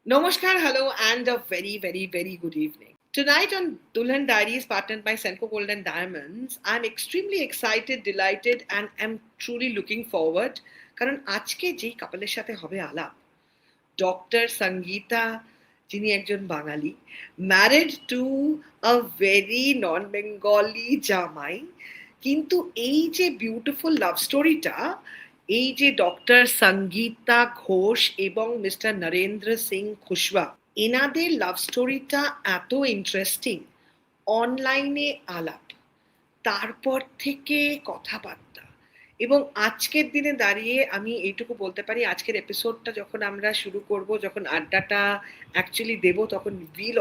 Namaskar, hello, and a very, very, very good evening. Tonight on Dulhan Diaries, partnered by Senco Gold and Diamonds, I'm extremely excited, delighted, and am truly looking forward. কারণ আজকে যেই কাপলের সাথে হবে আলাপ, doctor Sangeeta, যিনি একজন বাঙালি, married to a very non Bengali জামাই, কিন্তু এই যে বিউটিফুল লাভ স্টোরিটা, এই যে ডক্টর সঙ্গীতা ঘোষ এবং মিস্টার নরেন্দ্র সিং খুশওয়া, এনাদের লাভ স্টোরিটা এত ইন্টারেস্টিং। অনলাইনে আলাপ, তারপর থেকে কথাবার্তা, এবং আজকের দিনে দাঁড়িয়ে আমি এইটুকু বলতে পারি, আজকের এপিসোডটা যখন আমরা শুরু করব, যখন আড্ডাটা অ্যাকচুয়ালি দেব, তখন will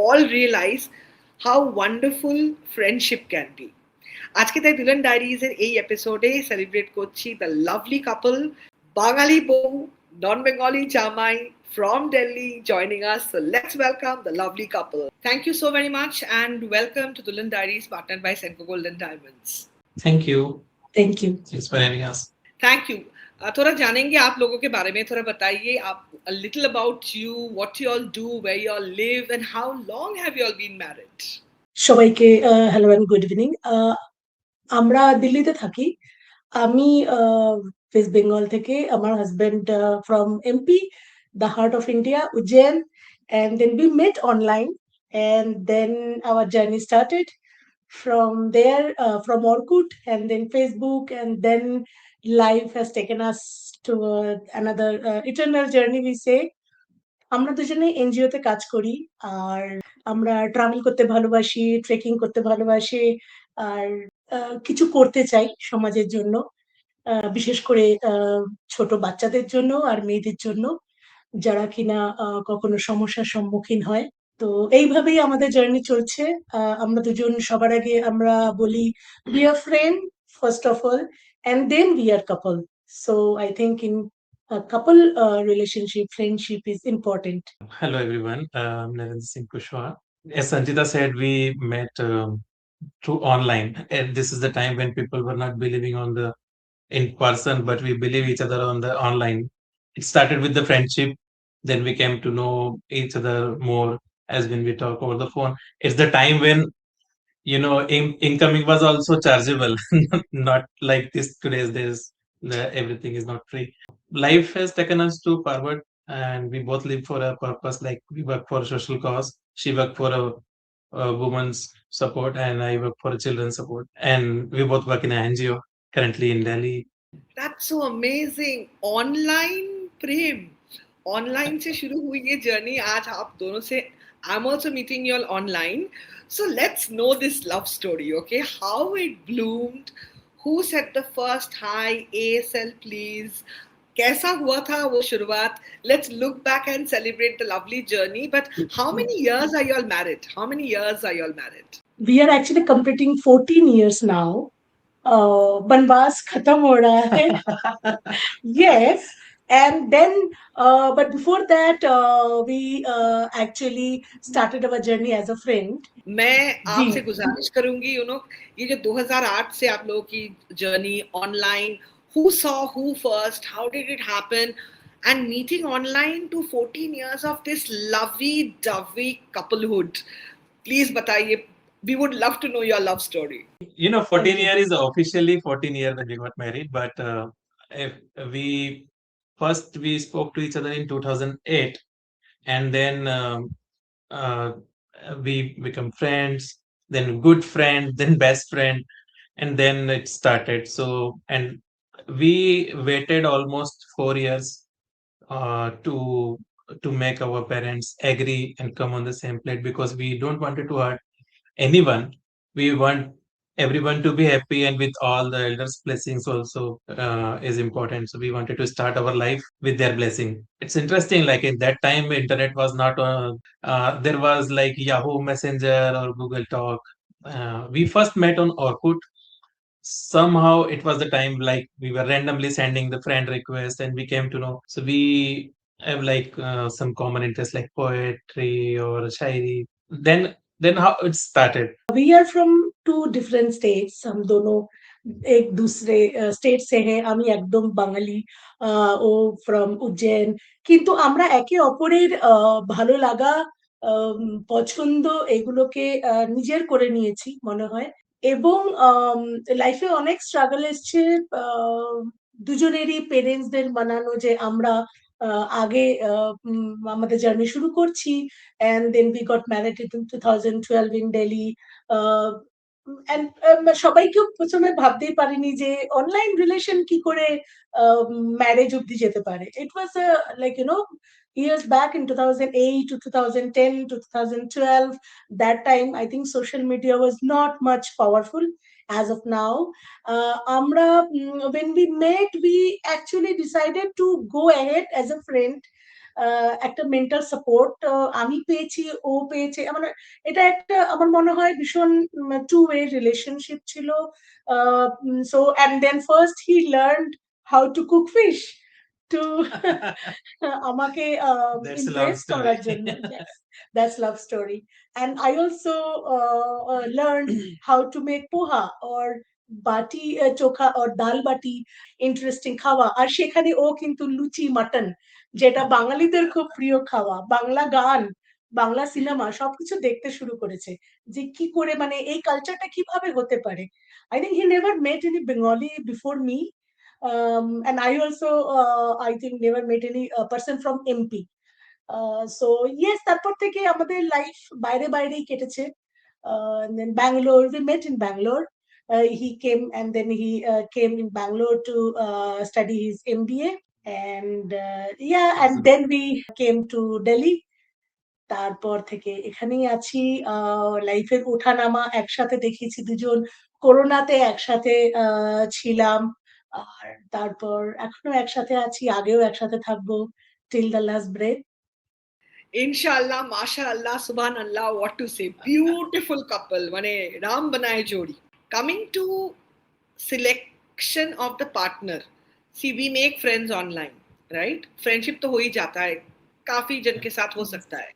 all realize how wonderful friendship can be. আজকে তাই দুলহান ডায়েরিজ এর এই এপিসোডে সেলিব্রেট করছি দ্য লাভলি কাপল, বাঙালি বউ, নন বেঙ্গলি জামাই from Delhi joining us. So let's welcome the lovely couple. Thank you so very much and welcome to Dulhan Diaries partnered by Senco Gold and Diamonds. Thank you. Thank you. Thanks for having us. Thank you. थोड़ा जानेंगे आप लोगों के बारे में, थोड़ा बताइए आप, a little about you, what you all do, where you all live, and how long have you all been married? সবাইকে হ্যালো এন্ড গুড ইভিনিং। আমরা দিল্লিতে থাকি। আমি ওয়েস্ট বেঙ্গল থেকে, আমার husband from MP, the heart of India, Ujjain, and then we met online, and then our journey started from there, from Orkut, and then Facebook, and then life has taken us to another eternal journey, we say. আমরা দুজনে এনজিওতে কাজ করি, আর আমরা travel করতে ভালোবাসি, trekking করতে ভালোবাসি, আর কিছু করতে চাই সমাজের জন্য, বিশেষ করে ছোট বাচ্চাদের জন্য আর মেয়েদের জন্য, যারা কিনা কখনো সমস্যার সম্মুখীন হয়। তো এইভাবেই আমাদের জার্নি চলছে। আমরা দুজন সবার আগে আমরা বলি we are friend first of all, and then we are couple. So I think in a couple relationship, friendship is important. Hello, everyone. I'm Narendra Singh Kushwa. As Sanjita said, we met through online, and this is the time when people were not believing on the in person, but we believe each other on the online. It started with the friendship, then we came to know each other more as when we talk over the phone. It's the time when incoming was also chargeable, not like this today's days. Everything is not free. Life has taken us to forward, and we both live for a purpose. Like we work for a social cause. She worked for a woman's support, and I work for a children's support. And we both work in an NGO currently in Delhi. That's so amazing. Online Prem, online से शुरू हुई ये journey, आज आप दोनों से I'm also meeting you all online. So let's know this love story, okay? How it bloomed, who said the first hi, ASL please, कैसा हुआ था वो शुरुआत. Let's look back and celebrate the lovely journey. But how many years are you all married? How many years are you all married? We are actually completing 14 years now. बनवास खत्म हो रहा है. Yes. And then, but before that, we actually started our journey as a friend. मैं आपसे गुजारिश करूंगी, ये जो 2008 से आप लोगों की journey online, who saw who first, how did it happen, and meeting online to 14 years of this lovey-dovey couplehood. Please बताइए. We would love to know your love story. 14 years is officially 14 years when we got married, but if we spoke to each other in 2008, and then we become friends, then good friend, then best friend, and then it started. So, and we waited almost 4 years to make our parents agree and come on the same plate, because we don't want to hurt anyone. We want everyone to be happy, and with all the elders' blessings also is important. So we wanted to start our life with their blessing. It's interesting, like in that time internet was not there was like Yahoo Messenger or Google Talk. We first met on Orkut. Somehow it was the time like we were randomly sending the friend request, and we came to know. So we have like some common interests like poetry or shairi. Then how it started. We are from two different states. हम दोनों एक दूसरे state से है আমি একদম বাঙালি ও from Ujjain কিন্তু আমরা একে অপরের ভালো লাগা পছন্দ এগুলোকে নিজের করে নিয়েছি মনে হয় এবং লাইফে অনেক স্ট্রাগল এসছে দুজনেরই পেরেন্টসদের মানানো যে আমরা আগে আমাদের জার্নি শুরু করছি and then we got married in 2012 in Delhi and সবাইকেও প্রথমে ভাবতেই পারিনি যে অনলাইন রিলেশন কি করে ম্যারেজ অব্দি যেতে পারে it was like you know years back in 2008 to 2010 to 2012 that time I think social media was not much powerful as of now amra when we met we actually decided to go ahead as a friend একটা mental support আমি পেয়েছি ও পেয়েছে আমার এটা একটা আমার মনে হয় ভীষণ টু ওয়ে রিলেশনশিপ ছিল so and then first he learned how to cook fish to আমাকে That's a love ইমপ্রেস করার story. জন্য yes that's love story and I also learned how to make poha or বাটি চোখা or ডাল বাটি interesting খাওয়া আর সেখানে ও কিন্তু লুচি মাটন যেটা বাঙালিদের খুব প্রিয় খাওয়া বাংলা গান বাংলা সিনেমা সবকিছু দেখতে শুরু করেছে যে কি করে মানে এই কালচারটা কিভাবে হতে পারে I think he never mate any Bengali before me and I also I think never met any person from MP so yes তারপর থেকে আমাদের লাইফ বাইরে বাইরেই কেটেছে and then Bangalore we met in Bangalore he came and then he came in Bangalore to study his MBA and yeah and Awesome. then we came to Delhi তারপর থেকে এখানেই আছি লাইফের ওঠানামা একসাথে দেখিয়েছি দুজন করোনাতে একসাথে ছিলাম আর তারপর এখনো একসাথে আছি আগেও একসাথে থাকবো till the last breadth Inshallah, mashallah, subhanallah, what to say. Beautiful couple. Mane Ram banaye jodi. Coming to selection of the partner. See, we make friends online, right? Friendship to ho hi jata hai. Kafi jan ke sath ho sakta hai.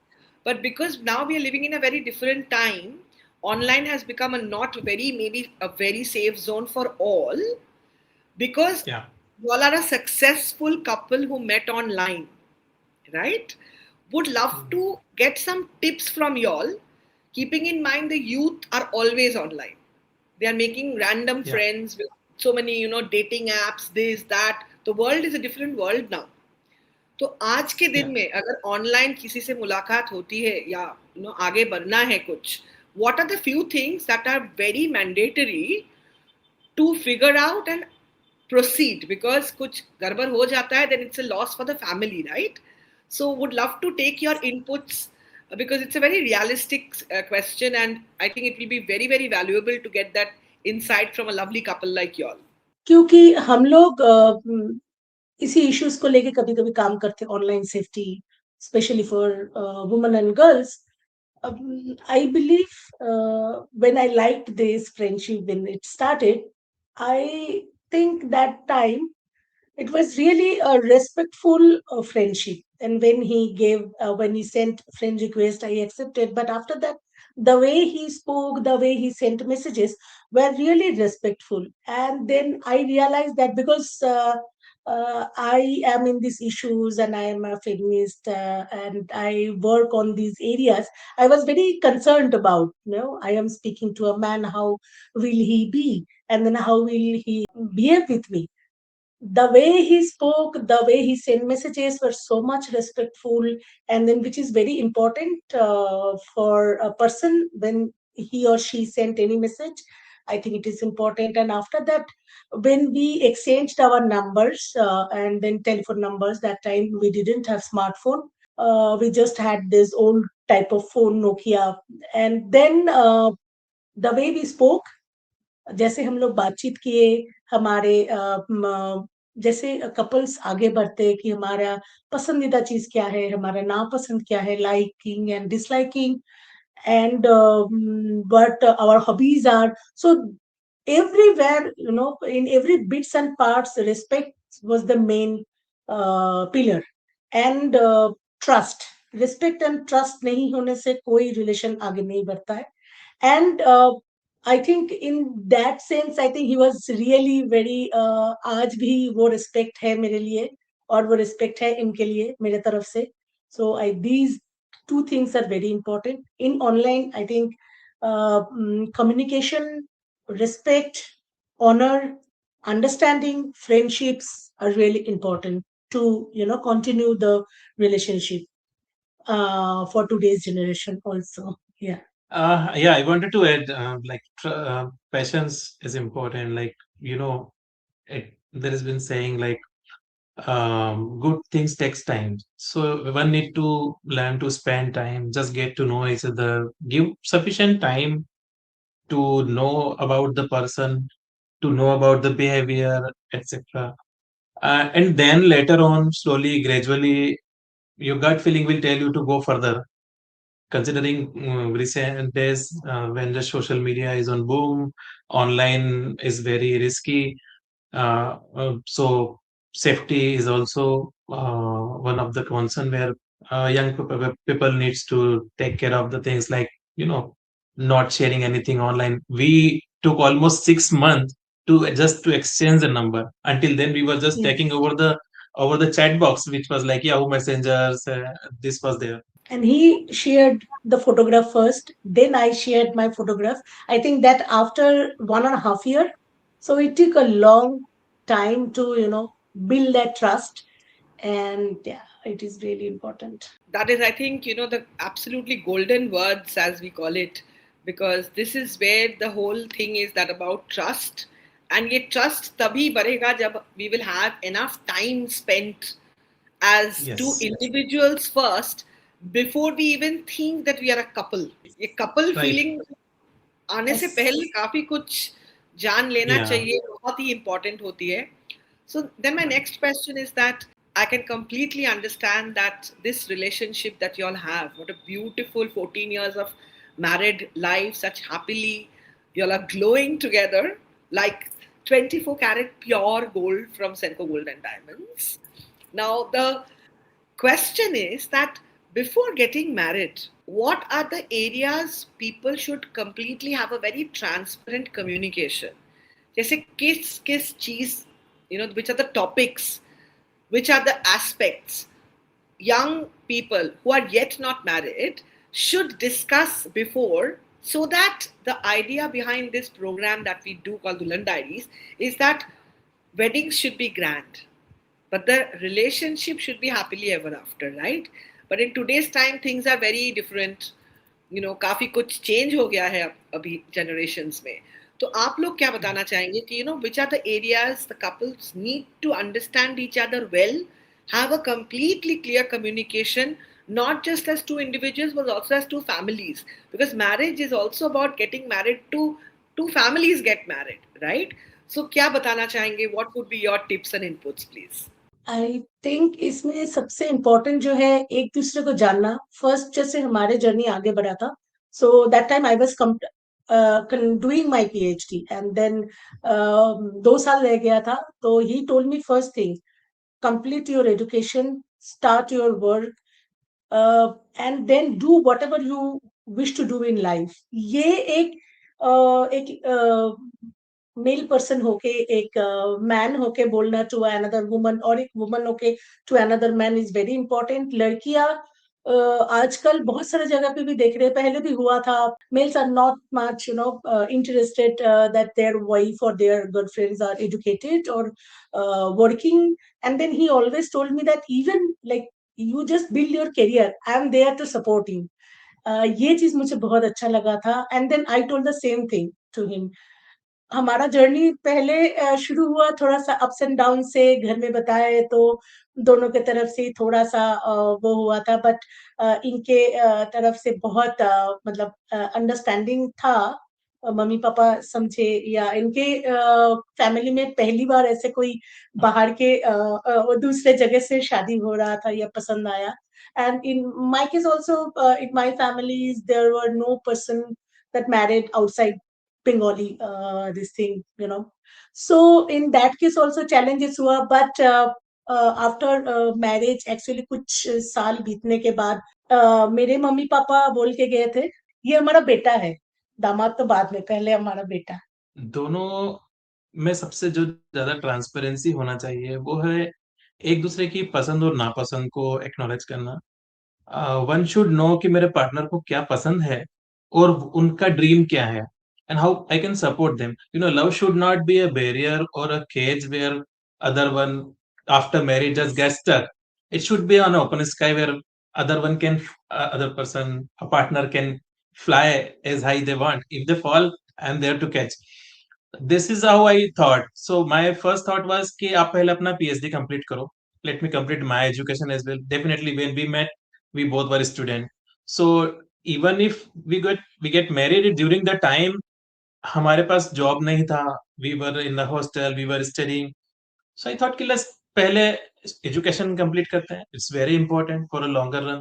But because now we are living in a very different time, online has become a not very, maybe a very safe zone for all. Because Yeah. you all are a successful couple who met online, right? Would love to get some tips from y'all, keeping in mind the youth are always online. They are making random Yeah. friends with so many, dating apps, this, that. The world is a different world now. तो आज के दिन Yeah. में अगर online किसी से मुलाकात होती है या आगे बढ़ना है कुछ, what are the few things that are very mandatory to figure out and proceed? Because कुछ गड़बड़ हो जाता है, then it's a loss for the family, right? So would love to take your inputs because it's a very realistic question and I think it will be very, very valuable to get that insight from a lovely couple like y'all. क्योंकि हम लोग इसी issues को लेके कभी कभी काम करते online safety specially for women and girls I believe when I liked this friendship when it started, I think that time it was really a respectful friendship. And when he sent friend request, I accepted. But after that, the way he spoke, the way he sent messages were really respectful. And then I realized that because I am in these issues and I am a feminist and I work on these areas, I was very concerned about, I am speaking to a man, how will he be? And then how will he behave with me? The way he spoke, the way he sent messages were so much respectful, and then which is very important for a person when he or she sent any message. I think it is important. And after that, when we exchanged our numbers and then telephone numbers, that time we didn't have smartphone. We just had this old type of phone, Nokia. And then the way we spoke, जैसे हम लोग बातचीत किए हमारे जैसे couples आगे बढ़ते कि हमारा पसंदीदा चीज क्या है हमारा नापसंद क्या है liking and disliking and what our hobbies are so everywhere in every bits and parts respect was the main pillar and trust respect and trust नहीं होने से कोई relation आगे नहीं बढ़ता है and I think in that sense, I think he was really very आज भी वो respect है मेरे लिए और वो respect है इनके लिए मेरे तरफ से. So these two things are very important. In online, I think communication, respect, honor, understanding, friendships are really important to continue the relationship for today's generation also. Yeah. Yeah, I wanted to add, patience is important. There has been saying good things takes time. So one need to learn to spend time, just get to know each other, give sufficient time to know about the person, to know about the behavior, etc. And then later on, slowly, gradually, your gut feeling will tell you to go further. Considering recent days when the social media is on boom, online is very risky. So safety is also one of the concern where young people needs to take care of the things like not sharing anything online. We took almost 6 months to just to exchange the number. Until then, we were just Yes. taking over the chat box, which was like Yahoo Messengers. This was there. And he shared the photograph first, then I shared my photograph. I think that after 1.5 years, so it took a long time to build that trust. And yeah, it is really important. That is, I think, the absolutely golden words, as we call it, because this is where the whole thing is, that about trust. And ye trust tabhi badhega jab we will have enough time spent as two Yes, individuals first, before we even think that we are a couple. ये couple right. feeling आने से Yes. पहले काफी कुछ जान लेना Yeah. चाहिए, बहुत ही important होती है. So then my next question is that I can completely understand that this relationship that you all have, what a beautiful 14 years of married life, such happily, you all are glowing together like 24 karat pure gold from Senko Gold and Diamonds. Now the question is that before getting married, what are the areas people should completely have a very transparent communication? जैसे किस चीज, which are the topics, which are the aspects young people who are yet not married should discuss before, so that the idea behind this program that we do called Dulan Diaries is that weddings should be grand, but the relationship should be happily ever after, right? But in today's time things are very different. काफी कुछ change हो गया है अभी generations में. तो आप लोग क्या बताना चाहेंगे कि which are the areas the couples need to understand each other well, have a completely clear communication, not just as two individuals but also as two families, because marriage is also about getting married to two families get married, right? So क्या बताना चाहेंगे, what would be your tips and inputs, please? I think इसमें सबसे important जो है एक दूसरे को जानना. फर्स्ट जैसे हमारे जर्नी आगे बढ़ा था, so that time I was doing my PhD and then 2 साल रह गया था. तो he told me first thing, complete your education, start your work, and then do whatever you wish to do in life. ये एक male person होके, एक man होके बोलना टू अनदर वुमन, और एक वुमन होके to another man is very important. लड़कियां आजकल बहुत सारे जगह पे भी देख रहे हैं, पहले भी हुआ था, males are not much interested that their wife और देयर गर्लफ्रेंड्स आर एजुकेटेड और working. And then he always told me that even like you just build your career, I am there to support you. ये चीज मुझे बहुत अच्छा लगा था. And then I told the same thing to him. हमारा journey पहले शुरू हुआ थोड़ा सा अप्स एंड डाउन से, घर में बताए तो दोनों के तरफ से थोड़ा सा वो हुआ था, बट इनके तरफ से बहुत मतलब अंडरस्टैंडिंग था. मम्मी पापा समझे, या इनके फैमिली में पहली बार ऐसे कोई बाहर के दूसरे जगह से शादी हो रहा था या पसंद आया. And in my case also, in my family there were no person that married outside Bengali, this thing, So in that case also challenges हुआ, but after marriage actually कुछ साल बीतने के बाद मेरे मम्मी पापा बोल के गए थे, ये हमारा बेटा है, दामाद तो बाद में, पहले हमारा बेटा। दोनों में सबसे जो ज़्यादा ट्रांसपेरेंसी होना चाहिए, वो है एक दूसरे की पसंद और नापसंद को एक्नॉलेज करना। वन शुड नो कि मेरे पार्टनर को क्या पसंद है और उनका ड्रीम क्या है and how I can support them. Love should not be a barrier or a cage where other one after marriage just gets stuck. It should be on open sky where other person, a partner can fly as high they want. If they fall, I'm there to catch. This is how I thought. So my first thought was कि आप पहले अपना PhD complete करो. Let me complete my education as well. Definitely, when we met, we both were student. So even if we get married during the time हमारे पास job नहीं था, we were in the hostel, we were studying. So I thought कि let's पहले education complete करते हैं. It's very important for a longer run.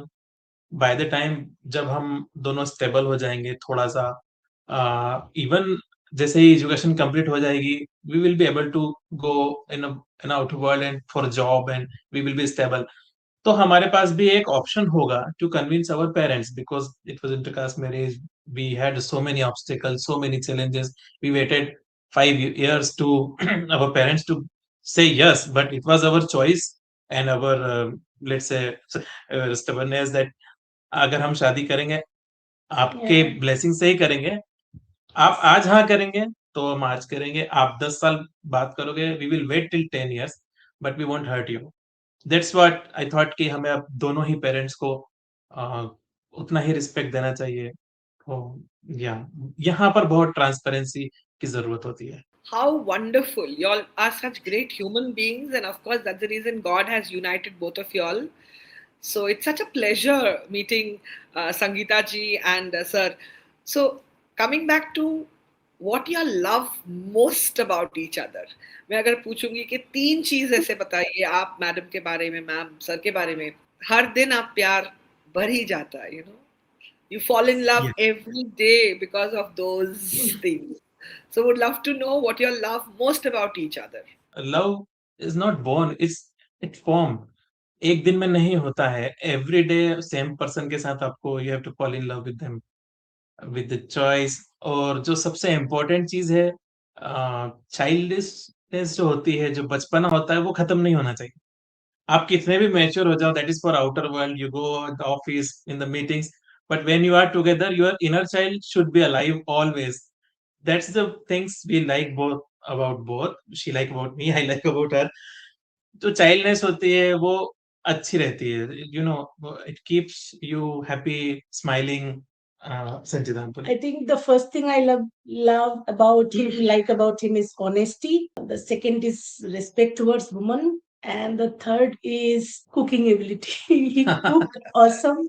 By the time जब हम दोनों स्टेबल हो जाएंगे थोड़ा सा, इवन जैसे ही एजुकेशन कंप्लीट हो जाएगी, we will be able to go in out world and for job and we will be stable. तो हमारे पास भी एक ऑप्शन होगा to convince our parents because it was intercaste marriage. We had so many obstacles, so many challenges. We waited 5 years to our parents to say yes, but it was our choice and our let's say stubbornness that अगर हम शादी करेंगे आपके Yeah. Blessing से ही करेंगे. आप आज हाँ करेंगे तो हम आज करेंगे. आप 10 साल बात करोगे, we will wait till 10 years, but we won't hurt you. That's what I thought कि हमें अब दोनों ही पेरेंट्स को अ, उतना ही रिस्पेक्ट देना चाहिए. तो या यहाँ पर बहुत ट्रांसपेरेंसी की जरूरत होती है. How wonderful. Y'all are such great human beings, and of course, that's the reason God has united both of y'all. So it's such a pleasure meeting Sangeeta ji and sir. So coming back to what you love most about each other. मैं अगर पूछूंगी कि 3 चीज ऐसे बताइए आप madam के बारे में, मैम सर के बारे में, हर दिन आप प्यार बढ़ ही जाता है, you fall in love Yes. every day because of those things. So would love to know what you love most about each other. Love is not born, it form. एक दिन में नहीं होता है. एवरी डे सेम पर्सन के साथ आपको you have to fall in love with them with the choice. और जो सबसे इम्पोर्टेंट चीज है, चाइल्डिशनेस जो होती है, जो बचपना होता है, वो खत्म नहीं होना चाहिए. आप कितने भी मैच्योर हो जाओ, that is for outer world, you go the office in the meetings, but when you are together your inner child should be alive always. That's the things we like both about both. She like about me, I like about her. जो childness होती है वो अच्छी रहती है. It keeps you happy, smiling. Sanchita. I think the first thing I love about him, like about him, is honesty. The second is respect towards women, and the third is cooking ability. He cooked awesome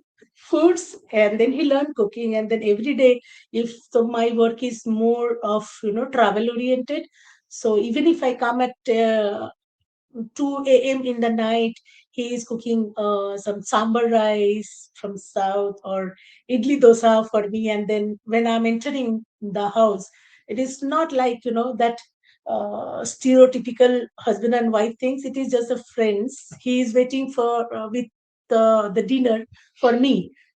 foods, and then he learned cooking, and then every day, if so, my work is more of travel oriented. So even if I come at 2 a.m. in the night, he is cooking some sambar rice from south or idli dosa for me. And then when I'm entering the house, it is not like, that stereotypical husband and wife things. It is just a friends. He is waiting for with the dinner for me.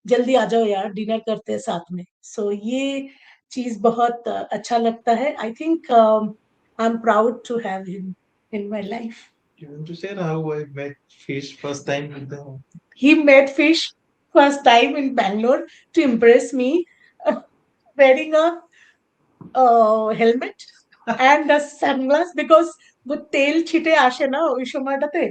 जल्दी आ जाओ यार, dinner करते हैं साथ में. So ये चीज बहुत अच्छा लगता है. I think I'm proud to have him in my life. You want to share how I met Fish first time with the... He met Fish first time in Bangalore to impress me, wearing a helmet and a sunglass because वो तेल छिटे আসে না ওই সময়টাতে,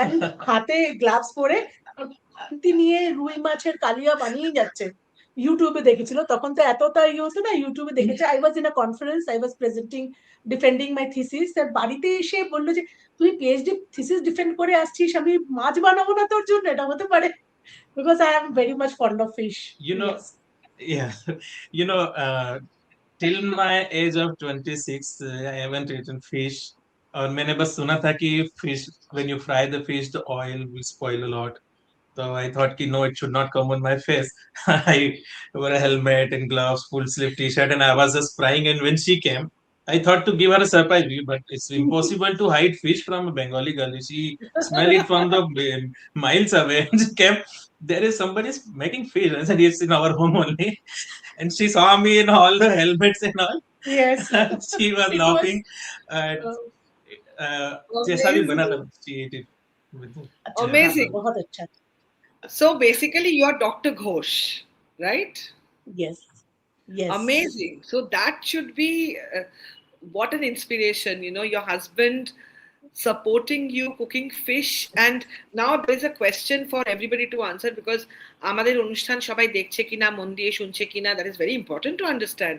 and হাতে gloves পরে খান্তি নিয়ে রুই মাছের কালিয়া বানিয়ে যাচ্ছে. ইউটিউবে দেখেছিল, তখন তো এতটা ইয়ে হতো না, ইউটিউবে দেখেছে. I was in a conference, I was presenting, defending my thesis. আর বাড়িতে এসে বললো যে তুই পিএইচডি থিসিস ডিফেন্ড করে আসছিস, আমি মাছ বানাবো না তোর জন্য, এটা হতে পারে? Because I am very much fond of fish. Yes. Yeah, till my age of 26, I haven't eaten fish. और मैंने बस सुना था कि fish, when you fry the fish, the oil will spoil a lot. So I thought कि no, it should not come on my face. I wore a helmet and gloves, full sleeve t-shirt, and I was just frying. And when she came, I thought to give her a surprise, but it's impossible to hide fish from a Bengali girl. She smelled it from the miles away, and she came there is somebody is making fish. I said, it's in our home only. And she saw me in all the helmets and all. Yes, She was it laughing. was And uh, जैसा भी बना था, Amazing. she ate it with अच्छा था, Amazing. बहुत अच्छा था. So basically, you're Dr. Ghosh, right? Yes, yes. Amazing. So that should be what an inspiration, you know, your husband supporting you cooking fish. And now there is a question for everybody to answer because আমাদের অনুষ্ঠান সবাই দেখছে কিনা মন দিয়ে শুনছে কিনা, that is very important to understand.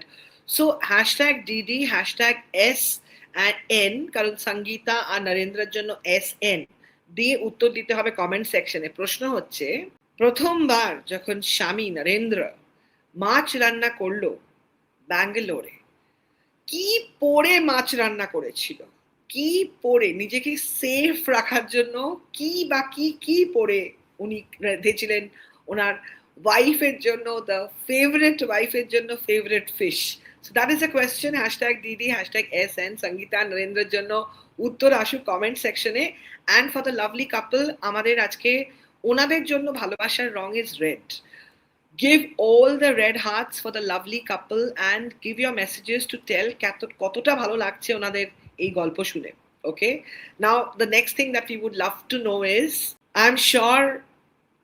So hashtag DD, hashtag S and N, কারণ সঙ্গীতা আর নরেন্দ্রের জন্য SN দিয়ে উত্তর দিতে হবে কমেন্ট সেকশনে। প্রশ্ন হচ্ছে, প্রথমবার যখন স্বামী নরেন্দ্র মাছ রান্না করলো ব্যাঙ্গালোরে, কি পরে মাছ রান্না করেছিল? কি পরে নিজেকে সেফ রাখার জন্য কি বা কি কি পরে উনি রেঁধেছিলেন ওনার ওয়াইফের জন্য, দ্য ফেভারিট ওয়াইফের জন্য favourite fish? So that is a question. Hashtag দিদি, হ্যাশট্যাগ SN, সঙ্গীতা নরেন্দ্রের জন্য উত্তর আসুক কমেন্ট সেকশনে। অ্যান্ড ফর দ্য লাভলি কাপল, আমাদের আজকে ওনাদের জন্য ভালোবাসার রং is red. Give all the red hearts for the lovely couple and give your messages to tell কতটা ভালো লাগছে ওনাদের এই গল্প শুনে। Okay, now the next thing that we would love to know is, I'm sure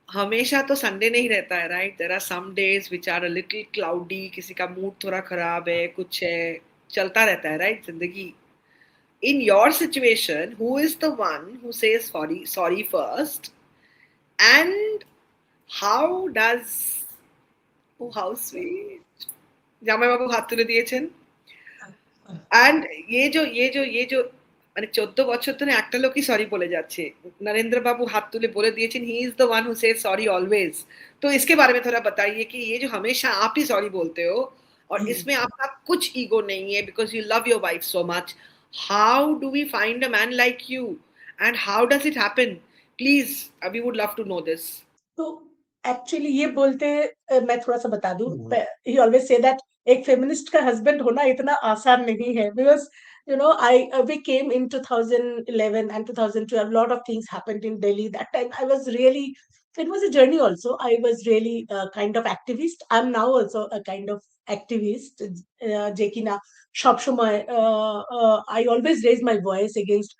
हमेशा तो Sunday नहीं रहता है, right? There are some days which are a little cloudy, किसी का मूड थोड़ा खराब है, कुछ है, चलता रहता है, right? जिंदगी। In your situation, who is the one who says sorry first, and how does, oh how sweet, জামাইবাবু হাত তুলে দিয়েছেন। অ্যান্ড ये जो মানে 14 বছর ধরে একটা লোকই সরি বলে যাচ্ছে, नरेंद्र बाबू हाथ तुले बोले दिएছেন, he is the one who says sorry always. तो इसके बारे में थोड़ा बताइए कि ये जो हमेशा आप ही सॉरी बोलते हो और इसमें आपका कुछ ईगो नहीं है because you love your wife so much, how do we find a man like you and how does it happen? Please, we would love to know this. तो एक्चुअली ये बोलते मैं थोड़ा सा बता दूं, ही ऑलवेज से दैट एक feminist का हस्बैंड होना इतना आसान नहीं है बिकॉज you know we came in 2011 and 2012, a lot of things happened in Delhi that time. I was really, it was a journey also. I was really kind of activist. I'm now also a kind of activist, যে কিনা সব সময় I always raise my voice against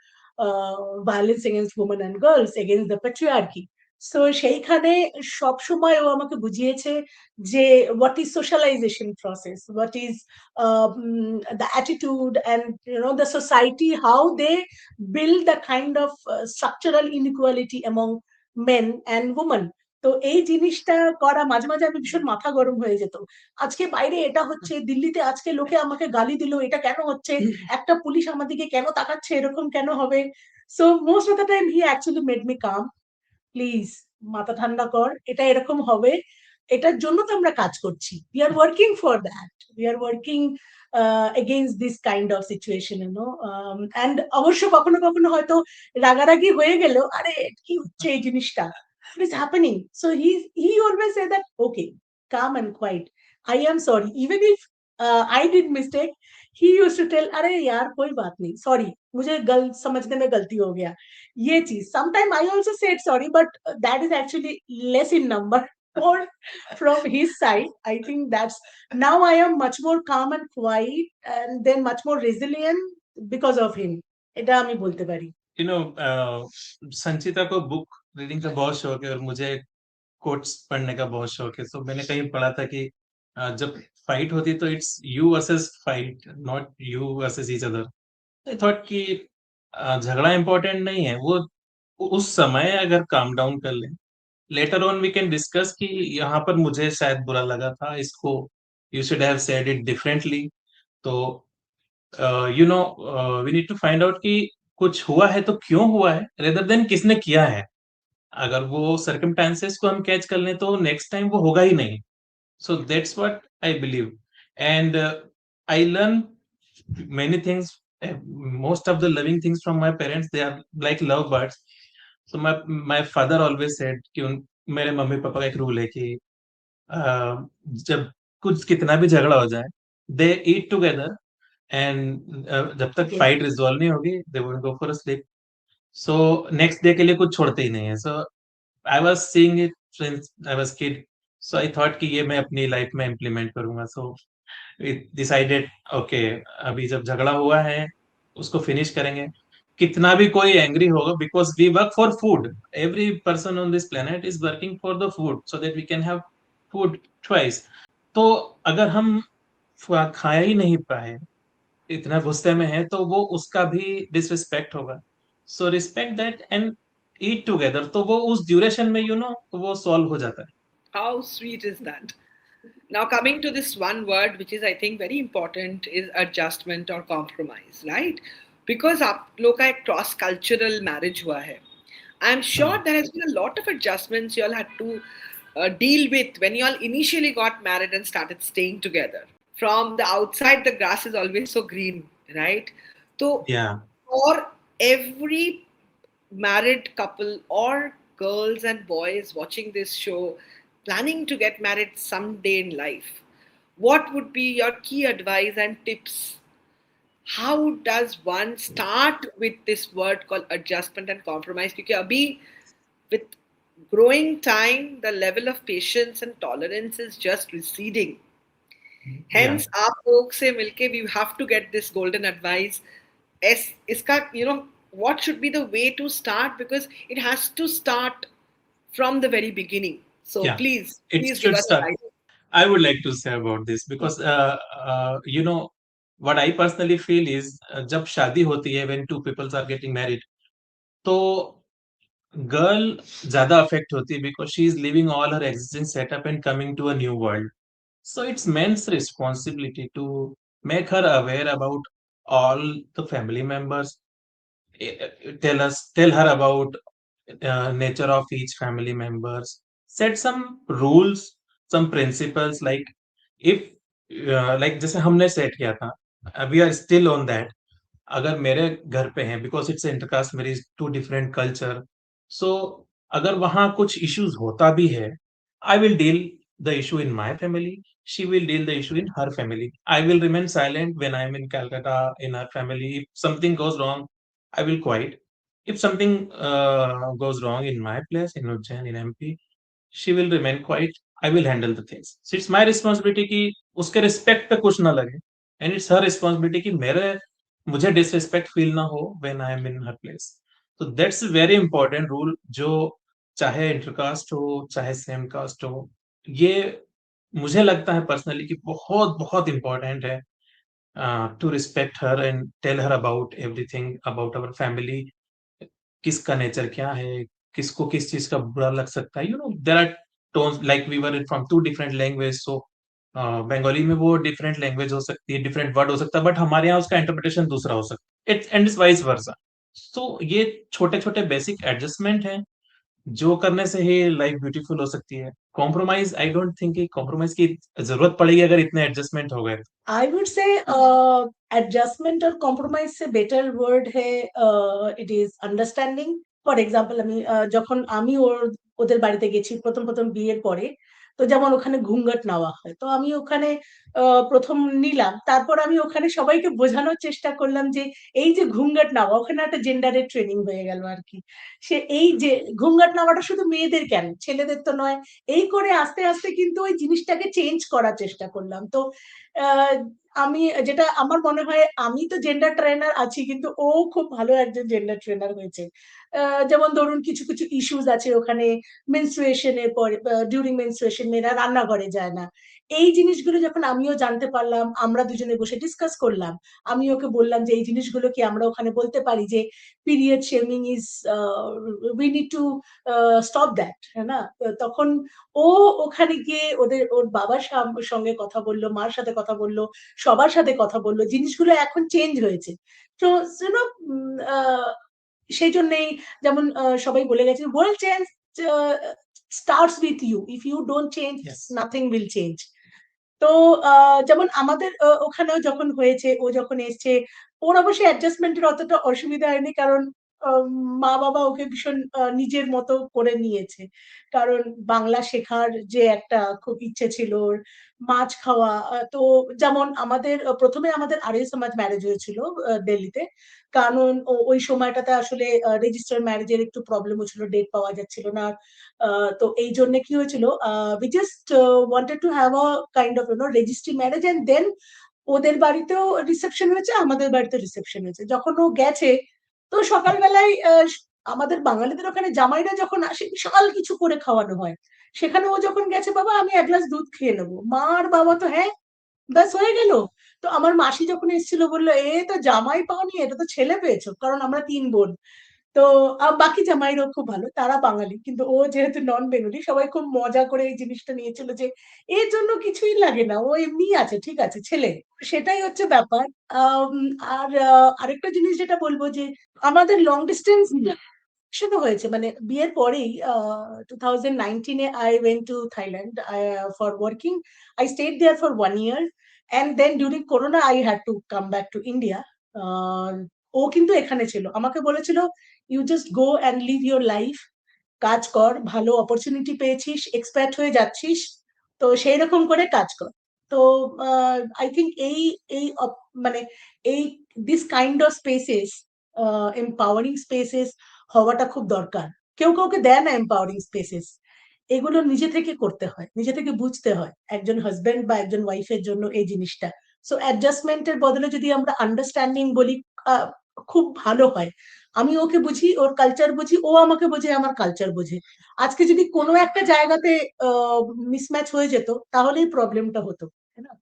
violence against women and girls, against the patriarchy. So সেইখানে সবসময় ও আমাকে বুঝিয়েছে যে what is socialization process, what is the attitude and the society, how they build the kind of structural inequality among men and women. তো এই জিনিসটা করা মাঝে মাঝে আমি ভীষণ মাথা গরম হয়ে যেত। আজকে বাইরে এটা হচ্ছে, দিল্লিতে আজকে লোকে আমাকে গালি দিল, এটা কেন হচ্ছে, একটা পুলিশ আমাদেরকে কেন তাকাচ্ছে, এরকম কেন হবে? So most of the time he actually made me calm. Please মাথা ঠান্ডা কর, এটা এরকম হবে, এটার জন্য তো আমরা কাজ করছি, we are working for that, we are working against this kind of situation, and অবশ্য কখনো কখনো হয়তো রাগারাগি হয়ে গেল, আরে কি হচ্ছে এই জিনিসটা, what is happening? So he always said that, okay, calm and quiet, I am sorry, even if I did mistake, he used to tell, अरे यार कोई बात नहीं, सॉरी, मुझे समझने में गलती हो गया, ये चीज। Sometime I also said sorry, but that is actually less in number or from his side. I think that's, now I am much more calm and quiet and then much more resilient because of him. এটা আমি বলতে পারি। You know, संचिता को book reading का बहुत शौक है और मुझे कोट्स पढ़ने का बहुत शौक है। सो मैंने कहीं पढ़ा था कि जब फाइट होती है तो it's you versus fight, not you versus each other. I thought कि झगड़ा इम्पोर्टेंट नहीं है, वो उस समय अगर काम डाउन कर लें, later on we can discuss कि यहाँ पर मुझे शायद बुरा लगा था, इसको you should have said it differently. तो you know, we need to find out कि कुछ हुआ है तो क्यों हुआ है, रेदर देन किसने किया है। अगर वो सर्कमस्टेंसेस को हम कैच कर लें तो नेक्स्ट टाइम वो होगा ही नहीं। So that's what I believe and I learn many things, most of the living things from my parents, they are like love birds. So my father always said कि मेरे mummy papa का एक rule है कि जब कुछ कितना भी झगड़ा हो जाए, दे ईट टुगेदर एंड जब तक Yes. फाइट रिजॉल्व नहीं होगी they won't go for a sleep. So next day के लिए कुछ छोड़ते ही नहीं है। So I was seeing it since I was kid. So I thought कि ये मैं अपनी लाइफ में इम्प्लीमेंट करूंगा. So we decided, okay, अभी जब झगड़ा हुआ है उसको फिनिश करेंगे. कितना भी कोई एंग्री होगा, because we work for food. Every person on this planet is working for the food so that we can have food twice. तो अगर हम खा ही नहीं पाए, इतना गुस्से में है, तो वो उसका भी डिसरिस्पेक्ट होगा. So respect that and eat together. तो वो उस ड्यूरेशन में वो सॉल्व हो जाता है. How sweet is that? Now, coming to this one word, which is, I think, very important, is adjustment or compromise, right? Because आप लोग का एक cross-cultural marriage हुआ है. I'm sure there has been a lot of adjustments you all had to deal with when you all initially got married and started staying together. From the outside, the grass is always so green, right? So, Yeah. for every married couple or girls and boys watching this show, planning to get married someday in life, what would be your key advice and tips? How does one start with this word called adjustment and compromise? Because abhi, with growing time, the level of patience and tolerance is just receding. Hence, aap log se milke, we have to get this golden advice. Iska, what should be the way to start? Because it has to start from the very beginning. So Yeah. please It give should us start. an idea. I would like to say about this because what I personally feel is जब शादी होती है, when two peoples are getting married, तो girl ज्यादा affect होती है because she is leaving all her existing setup and coming to a new world. So it's men's responsibility to make her aware about all the family members, tell her about nature of each family members, set some rules, some principles, like if like जैसे हमने set किया था, we are still on that. अगर मेरे घर पे हैं, because it's intercaste marriage, two different culture, so अगर वहां कुछ इश्यूज होता भी है, I will deal the issue in my family, she will deal the issue in her family. I will remain silent when I am in Calcutta in her family. If something goes wrong, I will quiet. If something goes wrong in my place, in Ujjain, in MP, she will remain quiet. I will handle the things. So it's my responsibility कि उसके respect पे कुछ ना लगे, and it's her responsibility कि मुझे disrespect feel ना हो when I am in her place. तो that's a very important rule, जो चाहे इंटरकास्ट हो चाहे सेम कास्ट हो, ये मुझे लगता है पर्सनली कि बहुत बहुत इंपॉर्टेंट है to respect her and tell her about everything about our family. किसका नेचर क्या है, किसको किस चीज का बुरा लग सकता है. There are tones, like we were from two different language, so Bengali में वो डिफरेंट लैंग्वेज हो सकती है, डिफरेंट वर्ड हो सकता है, बट हमारे यहाँ उसका इंटरप्रिटेशन दूसरा हो सकता है. It's and it's vice versa. तो ये छोटे छोटे बेसिक एडजस्टमेंट हैं जो करने से ही लाइफ ब्यूटीफुल हो सकती है. कॉम्प्रोमाइज, आई डोंट थिंक कि कॉम्प्रोमाइज की जरूरत पड़ेगी अगर इतने एडजस्टमेंट हो गए. आई वुड से एडजस्टमेंट और कॉम्प्रोमाइज से बेटर वर्ड है it is understanding. For example আমি যখন আমি ওদের বাড়িতে গেছি প্রথম প্রথম বিয়ের পরে, তো যেমন ওখানে ঘুঙ্গাট নেওয়া হয়, তো আমি ওখানে প্রথম নিলাম, তারপর আমি ওখানে সবাইকে বোঝানোর চেষ্টা করলাম যে এই যে ঘুঙ্গাট নেওয়া, ওখানে একটা জেন্ডারের ট্রেনিং হয়ে গেল আর কি. সে এই যে ঘুঙ্গাট নেওয়াটা শুধু মেয়েদের কেন, ছেলেদের তো নয়, এই করে আস্তে আস্তে কিন্তু ওই জিনিসটাকে চেঞ্জ করার চেষ্টা করলাম. তো আমি যেটা আমার মনে হয়, আমি তো জেন্ডার ট্রেনার আছি কিন্তু ও খুব ভালো একজন জেন্ডার ট্রেনার হয়েছে. যেমন ধরুন কিছু কিছু ইস্যুস আছে ওখানে, মেনস্ট্রুয়েশন এর পরে, ডিউরিং মেনস্ট্রুয়েশন মেয়েরা রান্নাঘরে যায় না, এই জিনিসগুলো যখন আমিও জানতে পারলাম, আমরা দুজনে বসে ডিসকাস করলাম. আমি ওকে বললাম যে এই জিনিসগুলো কি আমরা ওখানে বলতে পারি যে period shaming is, we need to stop that, হ্যাঁ না. তখন ও ওখানে গিয়ে ওর বাবার সঙ্গে কথা বললো, মার সাথে কথা বললো, সবার সাথে কথা বললো, জিনিসগুলো এখন চেঞ্জ হয়েছে. তো সেই জন্যই যেমন সবাই বলে গেছে, world change starts with you, if you don't change nothing will change. তো যেমন আমাদের ওখানেও যখন হয়েছে, ও যখন এসছে, ওর অবশ্যই অ্যাডজাস্টমেন্টের অতটা অসুবিধা হয়নি, কারণ মা বাবা ওকে ভীষণ নিজের মতো করে নিয়েছে, কারণ বাংলা শেখার যে একটা খুব ইচ্ছে ছিল ওর, মাছ খাওয়া। তো যেমন আমাদের প্রথমে আমাদের আর্য সমাজ ম্যারেজ হয়েছিল দিল্লিতে, কারণ ওই সময়টাতে আসলে রেজিস্টার ম্যারেজের একটু প্রবলেম হচ্ছিল, ডেট পাওয়া যাচ্ছিল না। তো এই জন্য কি হয়েছিল, we just wanted to have a kind of registry marriage, and then ওদের বাড়িতেও রিসেপশন হয়েছে, আমাদের বাড়িতে রিসেপশন হয়েছে। যখন ও গেছে, তো সকালবেলায় আমাদের বাঙালিদের ওখানে জামাইরা যখন আসে বিশাল কিছু করে খাওয়ানো হয়, সেখানে ও যখন গেছে, বাবা আমি এক গ্লাস দুধ খেয়ে নেবো, মা আর বাবা তো হ্যাঁ ব্যাস হয়ে গেল। তো আমার মাসি যখন এসেছিল বললো, এ তো জামাই পাওনি, এটা তো ছেলে পেয়েছো, কারণ আমরা 3 বোন। তো বাকি জামাইরাও খুব ভালো, তারা বাঙালি, কিন্তু ও যেহেতু নন বেঙ্গলি, সবাই খুব মজা করে এই জিনিসটা নিয়েছিল যে এর জন্য কিছুই লাগে না, ও এমনি আছে, ঠিক আছে ছেলে। সেটাই হচ্ছে ব্যাপার। আম, আর আরেকটা জিনিস যেটা বলবো, যে আমাদের লং ডিস্টেন্স সেটা হয়েছে মানে বিয়ের পরেই। 2019-এ I went to Thailand for working. I stayed there for 1 year, and then during corona I had to come back to India. ও কিন্তু এখানে ছিল, আমাকে বলেছিল you just go and live your life, কাজ কর, ভালো অপরচুনিটি পেয়েছিস, এক্সপ্যাট হয়ে যাচ্ছিস, তো সেই রকম করে কাজ কর। তো আই থিঙ্ক এই এই মানে এই this kind of spaces, empowering spaces হওয়াটা খুব দরকার। কেউ কাউকে দেয় না এম্পাওয়ারিং স্পেসেস, এগুলো নিজে থেকে করতে হয়, নিজে থেকে বুঝতে হয় একজন হাজবেন্ড বা একজন ওয়াইফের জন্য এই জিনিসটা। সো অ্যাডজাস্টমেন্টের বদলে যদি আমরা আন্ডারস্ট্যান্ডিং বলি, আহ, খুব ভালো হয়। আমি ওকে বুঝি, ওর কালচার বুঝি, ও আমাকে বোঝে, আমার কালচার বোঝে। আজকে যদি কোনো একটা জায়গাতে মিসম্যাচ হয়ে যেত, তাহলেই প্রবলেমটা হতো, তাই না?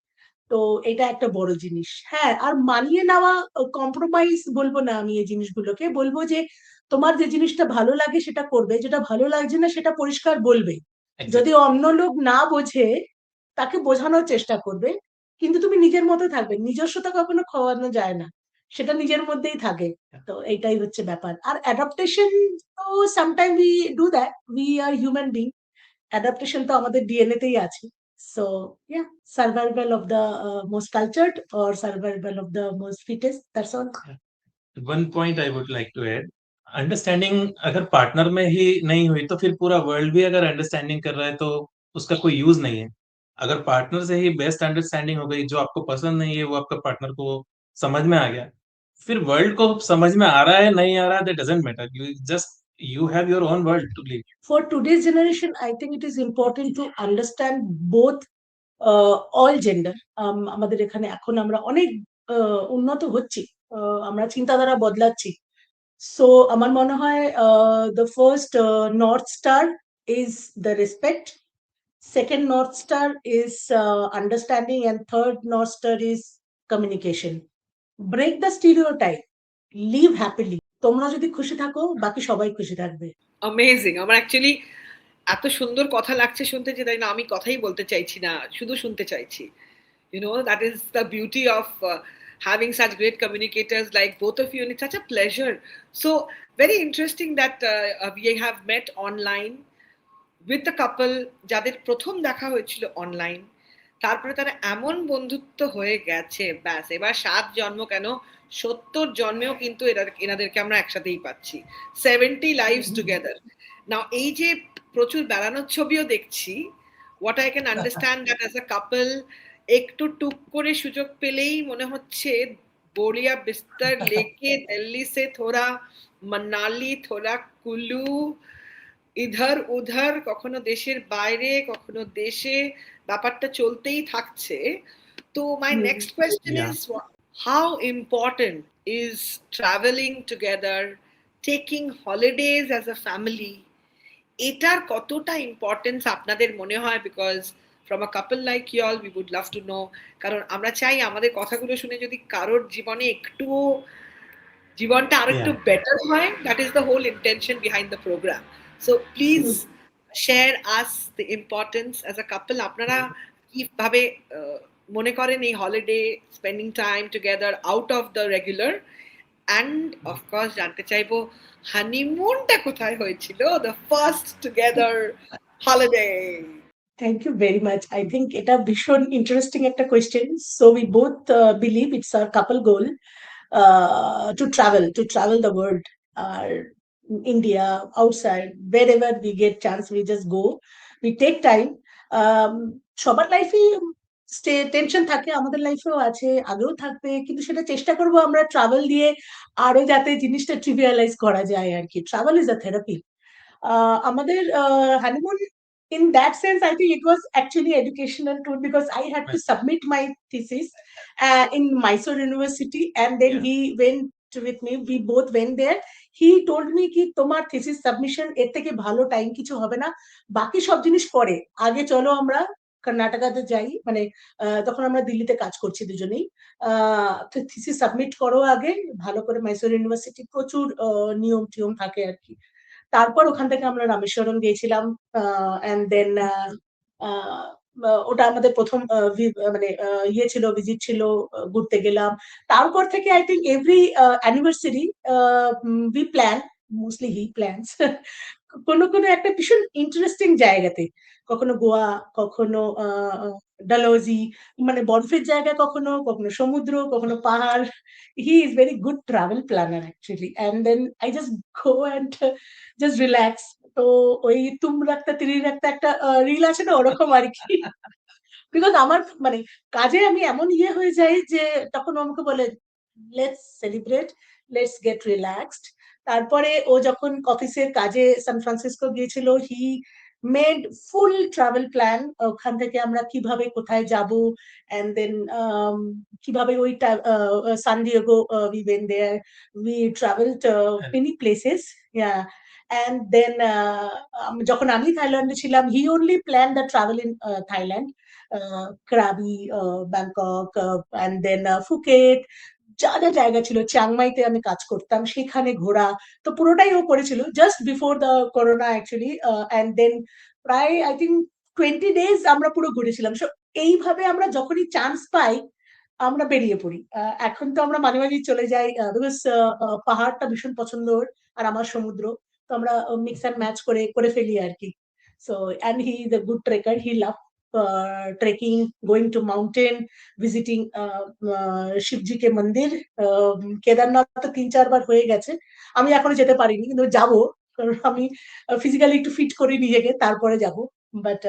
তো এটা একটা বড় জিনিস। হ্যাঁ, আর মানিয়ে নেওয়া, কম্প্রোমাইজ বলবো না আমি এই জিনিসগুলোকে, বলবো যে তোমার যে জিনিসটা ভালো লাগে সেটা করবে, যেটা ভালো লাগছে না সেটা পরিষ্কার বলবে। যদি Exactly. অন্য লোক না বোঝে, তাকে বোঝানোর চেষ্টা করবে, কিন্তু তুমি নিজের মতো থাকবে, নিজস্বতা কখনো খোয়ানো যায় না, সেটা নিজের মধ্যেই থাকে। তো এইটাই হচ্ছে ব্যাপার। আর অ্যাডাপ্টেশন, তো sometime we do that, we are human being, adaptation তো আমাদের ডিএনএ তেই আছে। So yeah, survival of the most cultured or survival of the most fittest, that's all. One point I would like to add, understanding अगर partner में ही नहीं हुई तो फिर पूरा वर्ल्ड भी अगर अंडरस्टैंडिंग कर रहा है तो उसका कोई यूज नहीं है। अगर पार्टनर से ही बेस्ट अंडरस्टैंडिंग हो गई, जो आपको पसंद नहीं है वो आपका पार्टनर को समझ में आ गया, फिर वर्ल्ड को समझ में आ रहा है नहीं आ रहा है, that doesn't matter, you just you have your own world to live. For today's generation, I think it is important to understand both all gender. আমাদের এখানে এখন আমরা অনেক উন্নত হচ্ছি, আমরা চিন্তাধারা বদলাচ্ছি। সো আমার মনে হয় the first north star is the respect, second north star is understanding, and third north star is communication. Break the stereotype, live happily. তোমরা যদি খুশি থাকো, বাকি সবাই খুশি থাকবে। অ্যামেজিং। আমার অ্যাকচুয়ালি এত সুন্দর কথা লাগছে শুনতে, যে তাই না আমি কথাই বলতে চাইছি না, শুধু শুনতে চাইছি। That is the beauty of having such great communicators like both of you, and it's such a pleasure. So very interesting that we have met online with a couple যাদের প্রথম দেখা হয়েছিল অনলাইন, তারপরে তারা এমন বন্ধুত্ব হয়ে গেছে, ব্যাস এবার 7 জন্ম কেন 70 জন্মেও কিন্তু এনাদেরকে আমরা একসাথেই পাচ্ছি, 70 lives together. নাও এই যে প্রচুর বেড়ানোর ছবিও দেখছি, what I can understand that as a couple একটু টুক করে সুযোগ পেলেই মনে হচ্ছে बोरिया बिस्तर लेके दिल्ली से थोड़ा मनाली, थोड़ा कुल्लू, ইধার উধার, কখনো দেশের বাইরে, কখনো দেশে, ব্যাপারটা চলতেই থাকছে। তো my next question Yeah. Is, how important is travelling together, taking holidays as a family, এটার কতটা ইম্পর্টেন্স আপনাদের মনে হয়? Because from a couple like you all we would love to know, কারণ আমরা চাই আমাদের কথাগুলো শুনে যদি কারোর জীবনে একটু জীবনটা আরো একটু বেটার হয়, that is the whole intention behind the program. So please share us the importance as a couple. আপনারা কিভাবে মনে করেন এই holiday spending time together out of the regular, and of course জানতে চাইবো হানিমুনটা কোথায় হয়েছিল, the first together holiday. Thank you very much. I think এটা ভীষণ ইন্টারেস্টিং একটা question. So we both believe it's hour couple goal to travel the world. India, outside, wherever we get chance, we just go. We take time. সবার লাইফে tension থাকে, আমাদের লাইফেও আছে, আগেও থাকবে, কিন্তু সেটা চেষ্টা করবো আমরা ট্রাভেল দিয়ে আরো যাতে জিনিসটা ট্রিভিয়ালাইজ করা যায় আর কি। Travel is a therapy. আমাদের honeymoon, in that sense, I think it was actually educational too, because I had to submit my thesis in Mysore University, and then Yeah. he went with me. We both went there. He told me ki তোমার thesis submission এর থেকে ভালো time কিছু হবে না, বাকি সব জিনিস পরে, আগে চলো আমরা কর্ণাটকাতে যাই। মানে তখন আমরা দিল্লিতে কাজ করছি দুজনেই। তো থিসিস সাবমিট করো আগে ভালো করে, মাইসোর ইউনিভার্সিটি প্রচুর নিয়ম টিয়ম থাকে আর কি। তারপর ওখান থেকে আমরা রামেশ্বরম গিয়েছিলাম, এন্ড দেন ওটা আমাদের প্রথম মানে ইয়ে ছিল, ভিজিট ছিল, ঘুরতে গেলাম। তারপর থেকে I think every anniversary we plan, mostly he plans কোনো কোনো একটা ভীষণ ইন্টারেস্টিং জায়গাতে, কখনো গোয়া, কখনো ডালহৌজি, মানে বরফের জায়গা, কখনো কখনো সমুদ্র, কখনো পাহাড়। He is very good travel planner actually, and then I just go and just relax. তো ওই তুম রাখতা তিরি রাখতা একটা রিল আছে না, ওরকম আর কি। বিকজ আমার মানে কাজে আমি এমন ইয়ে হয়ে যাই যে তখন ও আমাকে বলে let's celebrate, let's get relaxed. তারপরে ও যখন অফিসের কাজে সান ফ্রান্সিসকো গিয়েছিল, he made full travel plan, ওখান থেকে আমরা কিভাবে কোথায় যাব, এন্ড দেন কিভাবে ওই San Diego, we went there, we travelled many places, yeah. And then যখন আমি থাইল্যান্ডে ছিলাম, হি only planned the travel in Thailand, Krabi, Bangkok, and then Phuket, যা যা জায়গা ছিল, চিয়াংমাইতে আমি কাজ করতাম, সেখানে ঘোরা। তো পুরোটাই ও করেছিল just before the corona actually. And then প্রায় আই থিঙ্ক 20 days আমরা পুরো ঘুরেছিলাম। সো এইভাবে আমরা যখনই চান্স পাই আমরা বেরিয়ে পড়ি। এখন তো আমরা মাঝে মাঝেই চলে যাই, বিকজ পাহাড়টা ভীষণ পছন্দ ওর, আর আমার সমুদ্র। তো আমরা মিক্স অ্যান্ড ম্যাচ করে করে ফেলি আর কি। So and he is a good trekker, he love trekking, going to mountain, visiting শিবজি কে মন্দির। কেদারনাথ তো 3-4 বার হয়ে গেছে, আমি এখনো যেতে পারিনি, কিন্তু যাবো, কারণ আমি ফিজিক্যালি একটু ফিট করি নিজেকে, তারপরে যাব। But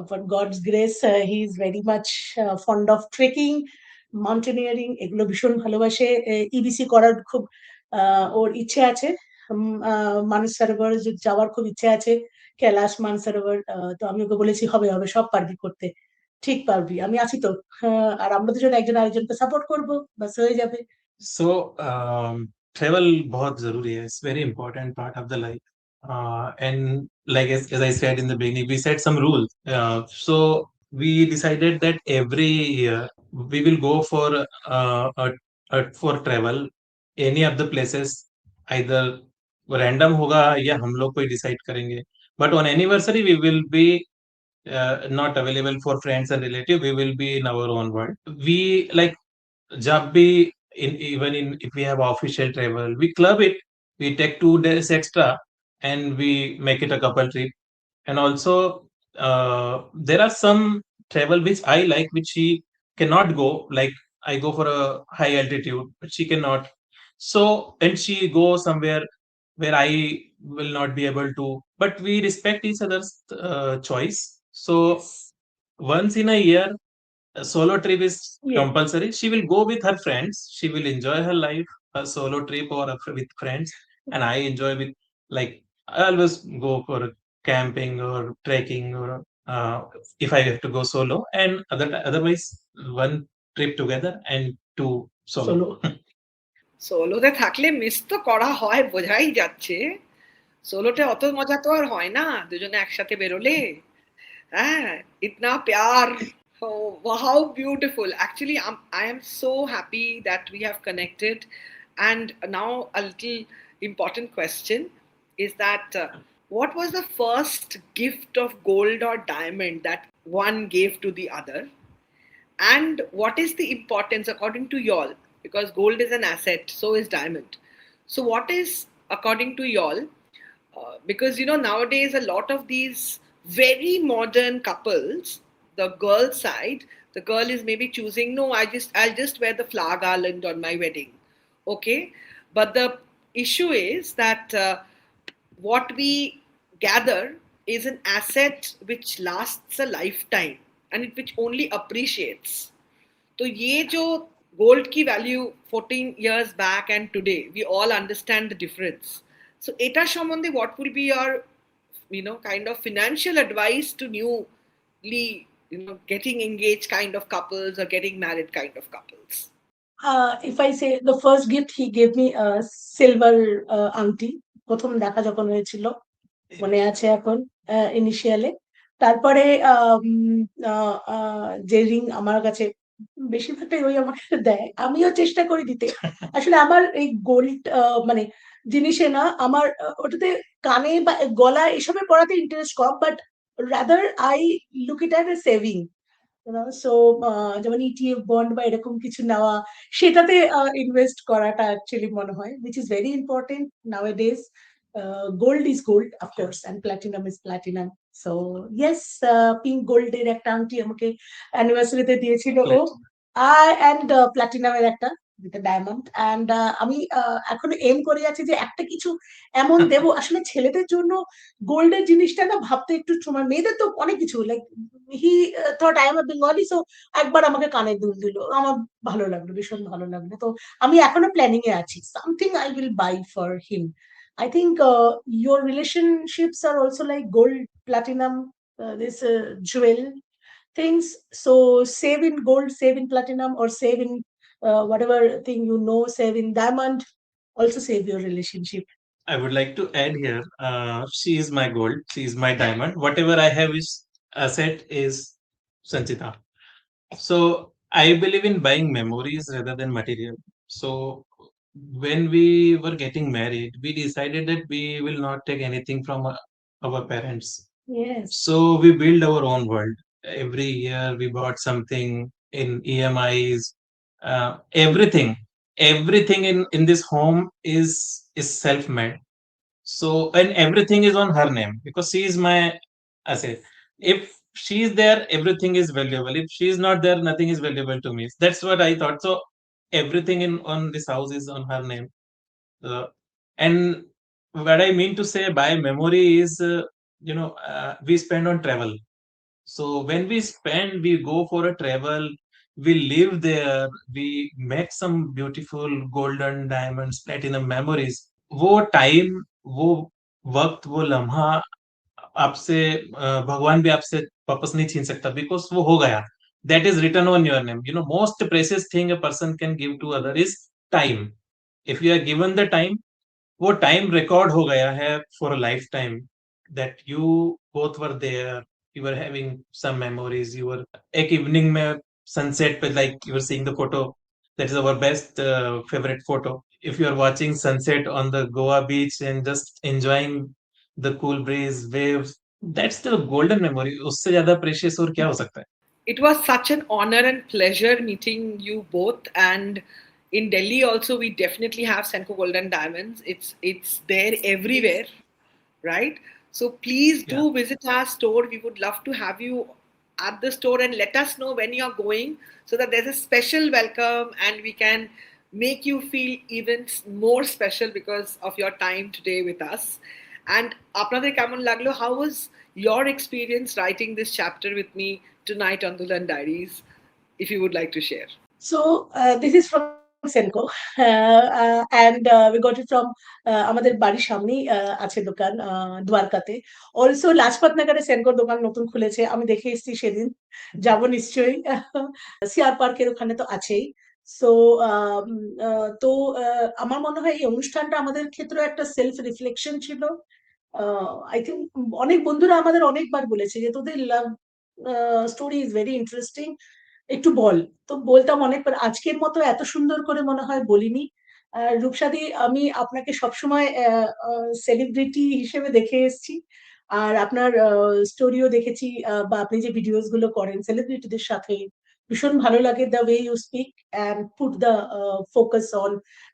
for God's grace, he is very much fond of trekking, mountaineering, এগুলো ভীষণ ভালোবাসে। ইবিসি করার খুব ওর ইচ্ছে আছে, মানস সরোবর যাওয়ার খুব ইচ্ছে আছে, কৈলাস মানসরোবর। তো আমি ওকে বলেছি হবে হবে, সব পারবি করতে, ঠিক পারবি, আমি আছি তো। আর আমরা দুজন একজন আরেকজনকে সাপোর্ট করবো, বাস হয়ে যাবে। So, travel बहुत जरूरी है. It's very important part of the life. And like as I said in the beginning, we set some rules. So we decided that every year we will go for for travel any of the places. Either random होगा या हम लोग कोई decide करेंगे. But on anniversary we will be not available for friends and relative. We will be in our own world. We like जब भी even in if we have official travel, we club it. We take 2 days extra and we make it a couple trip. And also, there are some travel which I like, which she cannot go. Like I go for a high altitude, but she cannot. So and she go somewhere where I will not be able to. But we respect each other's choice. So once in a year, a solo trip is Yeah. compulsory. She will go with her friends. She will enjoy her life, a solo trip or with friends. And I enjoy with, like, I always go for camping or trekking or if I have to go solo. And otherwise, one trip together and two solo. সোলোতে থাকলে miss তো করা হয়, বোঝাই যাচ্ছে। সোলোতে অত মজা তো আর হয় না দুজনে একসাথে বেরোলে। হ্যাঁ, ইতনা প্যার। Oh, wow, how beautiful. Actually, I am so happy that we have connected. And now a little important question is that what was the first gift of gold or diamond that one gave to the other? And what is the importance according to y'all? Because gold is an asset, so is diamond. So what is according to y'all? Because nowadays a lot of these very modern couples, the girl side, the girl is maybe choosing, no, I'll just wear the flower garland on my wedding, okay, but the issue is that what we gather is an asset which lasts a lifetime and which only appreciates. तो ये जो gold की value 14 years back and today, we all understand the difference. So এটা সম্বন্ধে what will be your, kind of financial advice to newly, getting engaged kind of couples or getting married kind of couples? If I say the first gift he gave me a silver আংটি প্রথম দেখা যখন হয়েছিল মনে আছে এখন ইনিশিয়ালে তারপরে যে রিং আমার কাছে বেশিরভাগটাই ওই আমাকে দেয় আমিও চেষ্টা করি দিতে আসলে আমার এই গোল্ড মানে জিনিসে না আমার ওটাতে কানে বা গলা এসবে পড়াতে interest com but rather I look it as a saving so যেমন ইটিএফ বন্ড বা এরকম কিছু নেওয়া সেটাতে ইনভেস্ট করাটা অ্যাকচুয়ালি মনে হয় which is very important nowadays. Gold is gold of course and platinum is platinum. So yes, pink gold এর একটা আংটি আমাকে অ্যানিভার্সারি তে দিয়েছিল ও and platinum এর একটা with a diamond and আমি এখনো এম করে যাচ্ছি যে একটা কিছু এমন দেবো আসলে ছেলেদের জন্য গোল্ডের জিনিসটা না ভাবতে একটু সময় মেয়েদের তো অনেক কিছু like he thought I am a Bengali so একবার আমাকে কানের দুল দিল আমার ভালো লাগলো ভীষণ ভালো লাগলো তো আমি এখনো প্ল্যানিং এ আছি something I will buy for him I think your relationships are also like gold, platinum, this jewel things. So save in gold, save in platinum, or save in whatever thing save in diamond. Also save your relationship. I would like to add here, she is my gold, she is my diamond. Whatever I have is asset is Sanchita. So I believe in buying memories rather than material. So when we were getting married, we decided that we will not take anything from our parents. Yes. So we build our own world. Every year we bought something in EMIs. Everything in this home is self-made. So and everything is on her name because she is my asset. If she is there, everything is valuable. If she is not there, nothing is valuable to me. That's what I thought. So everything in on this house is on her name. And what I mean to say by memory is, we spend on travel. So when we spend, we go for a travel, we live there, we make some beautiful golden diamonds, platinum memories. वो time वो वक्त वो लम्हा आपसे भगवान भी आपसे वापस नहीं छीन सकता बिकॉज वो हो गया that is written on your name most precious thing a person can give to other is time if you are given the time वो टाइम रिकॉर्ड हो गया है for a lifetime that you both were there you are having some memories you are एक evening में sunset पे like you are seeing the photo that is our best favorite photo if you are watching sunset on the Goa beach and just enjoying the cool breeze waves that's the golden memory usse zyada precious aur kya ho sakta hai It was such an honor and pleasure meeting you both. And in Delhi also, we definitely have Senco Golden Diamonds. It's there everywhere, right? So please do visit our store. We would love to have you at the store and let us know when you're going so that there's a special welcome and we can make you feel even more special because of your time today with us. And আপনাদের কেমন লাগলো? How was your experience writing this chapter with me tonight on Dulan Diaries? If you would like to share. So this is from Senco and we got it from আমাদের বাড়ির সামনেই আছে দোকান দ্বারকাতে also Lajpat নগরে সেনকোর দোকান নতুন খুলেছে আমি দেখে এসেছি সেদিন যাব নিশ্চয়ই সিআর পার্কের ওখানে তো আছেই সো তো আমার মনে হয় এই অনুষ্ঠানটা আমাদের ক্ষেত্রে একটা সেলফ রিফ্লেকশন ছিল আই থিঙ্ক অনেক বন্ধুরা আমাদের অনেকবার বলেছে যে তোদের love story is very interesting একটু বল তো বলতাম অনেকবার আজকের মতো এত সুন্দর করে মনে হয় বলিনি রূপসাদি আমি আপনাকে সবসময় সেলিব্রিটি হিসেবে দেখে এসেছি আর আপনার স্টোরিও দেখেছি বা আপনি যে ভিডিওস গুলো করেন সেলিব্রিটিদের সাথে ভীষণ ভালো লাগে the way you speak and put the focus on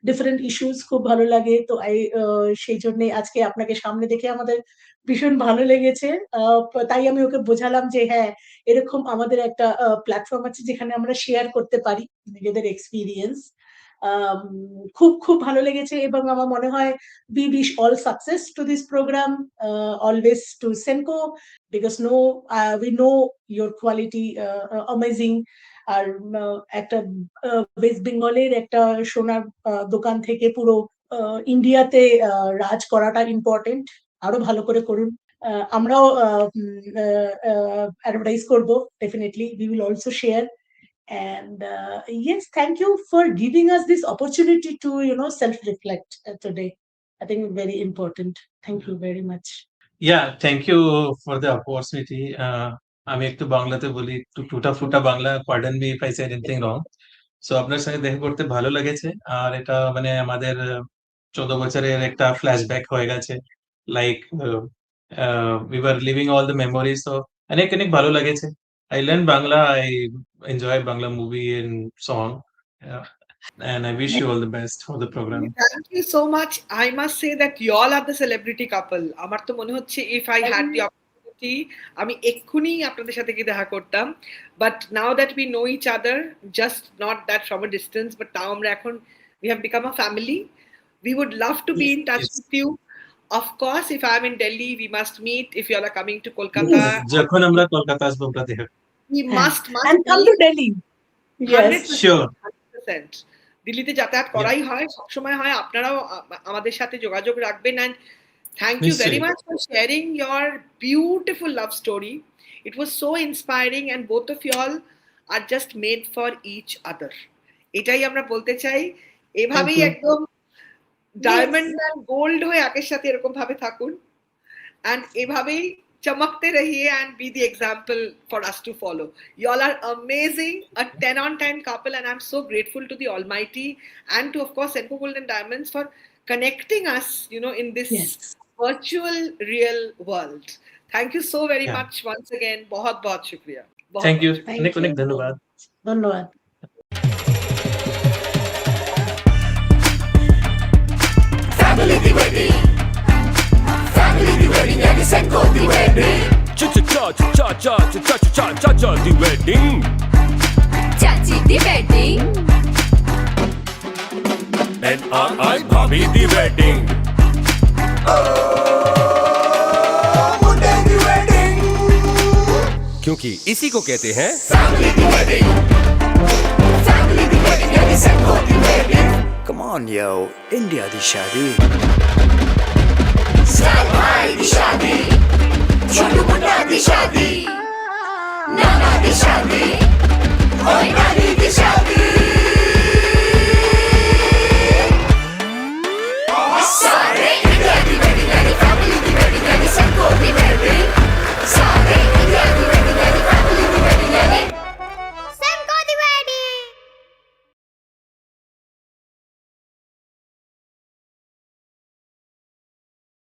different issues খুব ভালো লাগে তো সেই জন্য আজকে আপনাকে সামনে দেখে আমাদের ভীষণ ভালো লেগেছে তাই আমি ওকে বোঝালাম যে হ্যাঁ এরকম আমাদের একটা প্ল্যাটফর্ম আছে যেখানে আমরা শেয়ার করতে পারি নিজেদের এক্সপিরিয়েন্স খুব খুব ভালো লেগেছে এবং আমার মনে হয় we wish all success to this program, always to Senko, because we know your quality amazing. আর একটা ওয়েস্ট বেঙ্গলের একটা সোনার দোকান থেকে পুরো ইন্ডিয়াতে রাজ করাটা ইম্পর্টেন্ট, আরো ভালো করে করুন। আমরাও অ্যাডভার্টাইজ করবো, definitely we will also share. And yes, thank you for giving us this opportunity to self-reflect today. I think very important. Thank you very much. Yeah, thank you for the opportunity. আমি একটু বাংলাতে বলি, একটু টুটা ফুটা Bangla, pardon me if I said anything wrong. So আপনার সঙ্গে দেখা করতে ভালো লেগেছে, আর এটা মানে আমাদের 14 বছরের একটা ফ্ল্যাশব্যাক হয়ে গেছে, like we were living all the memories. So অনেক অনেক ভালো লেগেছে। I learned Bangla, I enjoy Bangla movie and song. And I wish you all the best for the program. Thank you so much. I must say that you all are the celebrity couple. আমার তো মনে হচ্ছে if I had the opportunity, আমি এক্ষুনি আপনাদের সাথে কি দেখা করতাম। But now that we know each other, just not that from a distance, but now আমরা এখন we have become a family. We would love to be in touch Yes. with you. Of course, if I'm in Delhi, we must meet. If you all are coming to Kolkata, যখন আমরা কলকাতা আসবো আমরা দেখা করব। we must And come to meet. Delhi. Yes. 100%, Sure. 100%. দিল্লিতে যাতায়াত করাই হয়, সবসময় হয়। আপনারাও আমাদের সাথে যোগাযোগ রাখবেন। and thank you very নিশ্চয়ই। much for sharing your beautiful love story. It was so inspiring and both of you all are just made for each other. এটাই আমরা বলতে চাই। এভাবেই you. একদম ডায়মন্ড এন্ড গোল্ড হয়ে একের সাথে এরকম ভাবে থাকুন, and এভাবেই চমকতে রহিয়ে and be the example for us to follow. You all are amazing, a 10 on 10 couple, and I'm so grateful to the Almighty and to, of course, Senko Gold and Diamonds for connecting us, in this Yes. virtual real world. Thank you so very Yeah. much once again. बहुत बहुत शुक्रिया। बहुत Thank you. Thank অনেক অনেক you. ধন্যবাদ। ধন্যবাদ। Family the wedding. Family the wedding and Senko the wedding. Cha the wedding. Chachi the wedding. NRI Bhabhi the wedding. Munde the wedding. क्योंकि इसी को कहते हैं Family the wedding. Family the wedding and Senko the wedding. Come on, yo, India di shadi. Style bhai the shadi. Chotu munna the shadi. Nana the shadi. Oi nani the shadi.